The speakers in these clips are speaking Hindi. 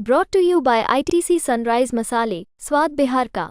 Brought to you by ITC Sunrise मसाले, स्वाद बिहार का।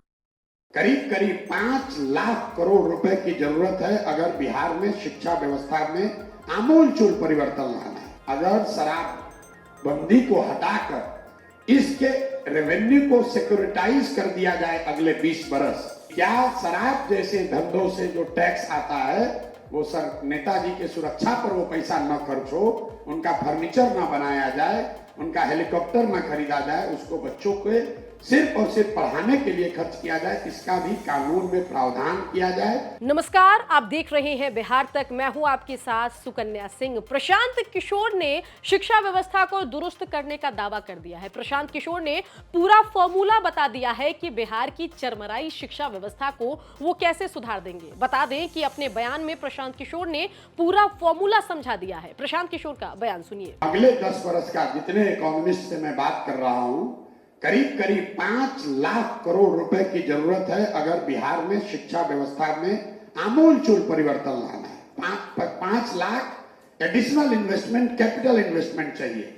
करीब करीब 5 लाख करोड़ रुपए की जरूरत है अगर बिहार में शिक्षा व्यवस्था में आमूलचूल परिवर्तन लाना है। अगर शराब बंदी को हटाकर इसके रेवेन्यू को सिक्योरिटाइज कर दिया जाए अगले 20 बरस, क्या शराब जैसे धंधों से जो टैक्स आता है वो सर नेताजी के सुरक्षा पर वो पैसा न खर्च हो, उनका फर्नीचर न बनाया जाए, उनका हेलीकॉप्टर न खरीदा जाए, उसको बच्चों के सिर्फ और सिर्फ पढ़ाने के लिए खर्च किया जाए, इसका भी कानून में प्रावधान किया जाए। नमस्कार, आप देख रहे हैं बिहार तक। मैं हूं आपके साथ सुकन्या सिंह। प्रशांत किशोर ने शिक्षा व्यवस्था को दुरुस्त करने का दावा कर दिया है। प्रशांत किशोर ने पूरा फॉर्मूला बता दिया है कि बिहार की चरमराई शिक्षा व्यवस्था को वो कैसे सुधार देंगे। बता दें कि अपने बयान में प्रशांत किशोर ने पूरा फॉर्मूला समझा दिया है। प्रशांत किशोर का बयान सुनिए। अगले 10 वर्ष का जितने इकोनॉमिस्ट से मैं बात कर रहा हूँ, करीब करीब 5 लाख करोड़ रुपए की जरूरत है अगर बिहार में शिक्षा व्यवस्था में आमूलचूल परिवर्तन लाना है। 5 lakh additional investment, capital investment चाहिए।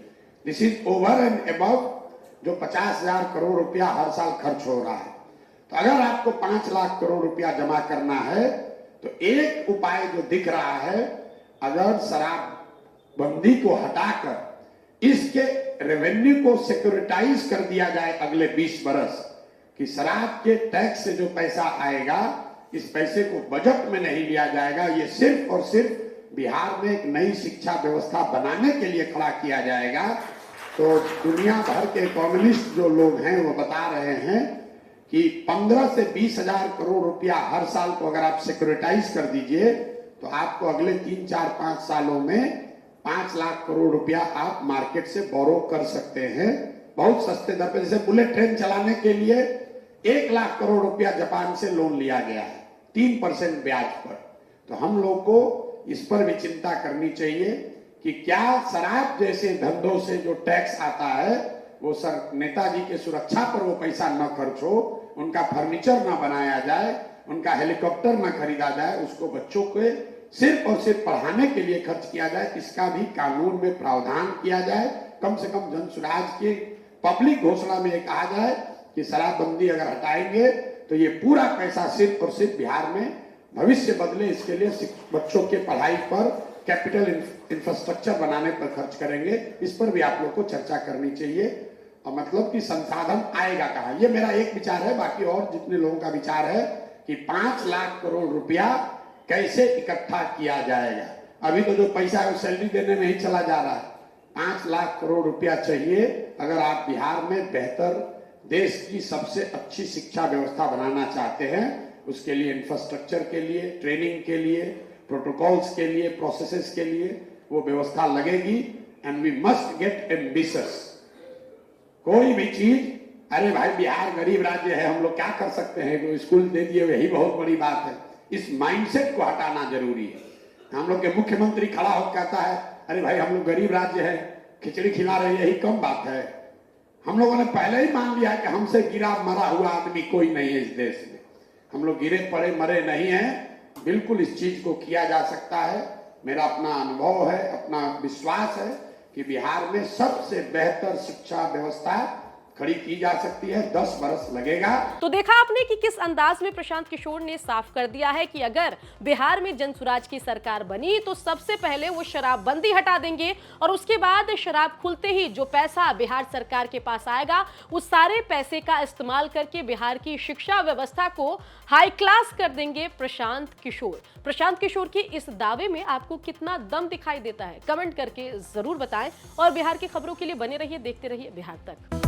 This is over and above जो 50,000 करोड़ रुपया हर साल खर्च हो रहा है। तो अगर आपको 5 लाख करोड़ रुपया जमा करना है तो एक उपाय जो दिख रहा है, अगर शराब बंदी को हटाकर इसके रेवेन्यू को सिक्योरिटाइज कर दिया जाए अगले 20 बरस, कि शराब के टैक्स से जो पैसा आएगा इस पैसे को बजट में नहीं लिया जाएगा, ये सिर्फ और सिर्फ बिहार में एक नई शिक्षा व्यवस्था बनाने के लिए खड़ा किया जाएगा। तो दुनिया भर के इकोनॉमिस्ट जो लोग हैं वो बता रहे हैं कि 15 से 20,000 करोड़ रुपया हर साल को अगर आप सिक्योरिटाइज कर दीजिए तो आपको अगले 3, 4, 5 सालों में 5 लाख करोड़ रुपया आप मार्केट से बोरो कर सकते हैं बहुत सस्ते दर पर। जैसे बुलेट ट्रेन चलाने के लिए 1 लाख करोड़ रुपया जापान से लोन लिया गया है 3% ब्याज पर। तो हम लोग को इस पर भी चिंता करनी चाहिए कि क्या शराब जैसे धंधों से जो टैक्स आता है वो सर नेताजी के सुरक्षा पर वो पैसा न खर्च हो, उनका फर्नीचर न बनाया जाए, उनका हेलीकॉप्टर न खरीदा जाए, उसको बच्चों के सिर्फ और सिर्फ पढ़ाने के लिए खर्च किया जाए, इसका भी कानून में प्रावधान किया जाए। कम से कम जनसुराज की पब्लिक घोषणा में कहा जाए कि शराबबंदी अगर हटाएंगे तो ये पूरा पैसा सिर्फ और सिर्फ बिहार में भविष्य बदले, इसके लिए बच्चों के पढ़ाई पर, कैपिटल इंफ्रास्ट्रक्चर बनाने पर खर्च करेंगे। इस पर भी आप लोग को चर्चा करनी चाहिए। और मतलब कि संसाधन आएगा कहाँ, ये मेरा एक विचार है। बाकी और जितने लोगों का विचार है कि 5 लाख करोड़ रुपया कैसे इकट्ठा किया जाएगा। अभी तो जो पैसा है वो सैलरी देने में ही चला जा रहा है। 5 लाख करोड़ रुपया चाहिए अगर आप बिहार में बेहतर, देश की सबसे अच्छी शिक्षा व्यवस्था बनाना चाहते हैं। उसके लिए इंफ्रास्ट्रक्चर के लिए, ट्रेनिंग के लिए, प्रोटोकॉल्स के लिए, प्रोसेसेस के लिए वो व्यवस्था लगेगी। And we must get ambitious. कोई भी चीज, अरे भाई बिहार गरीब राज्य है, हम लोग क्या कर सकते हैं, तो स्कूल दे दिए, यही बहुत बड़ी बात है। इस माइंडसेट को हटाना जरूरी है। हम लोग के मुख्यमंत्री खड़ा होकर कहता है अरे भाई हम लोग गरीब राज्य है, खिचड़ी खिला रहे, यही कम बात है। हम लोगों ने पहले ही मान लिया कि हमसे गिरा मरा हुआ आदमी कोई नहीं है इस देश में। हम लोग गिरे पड़े मरे नहीं हैं। बिल्कुल इस चीज को किया जा सकता है। मेरा अपना अनुभव है, अपना विश्वास है कि बिहार में सबसे बेहतर शिक्षा व्यवस्था खड़ी की जा सकती है। 10 बरस लगेगा। तो देखा आपने कि किस अंदाज में प्रशांत किशोर ने साफ कर दिया है कि अगर बिहार में जनसुराज की सरकार बनी तो सबसे पहले वो शराबबंदी हटा देंगे और उसके बाद शराब खुलते ही जो पैसा बिहार सरकार के पास आएगा उस सारे पैसे का इस्तेमाल करके बिहार की शिक्षा व्यवस्था को हाई क्लास कर देंगे प्रशांत किशोर। प्रशांत किशोर के इस दावे में आपको कितना दम दिखाई देता है, कमेंट करके जरूर बताएं और बिहार की खबरों के लिए बने रहिए, देखते रहिए बिहार तक।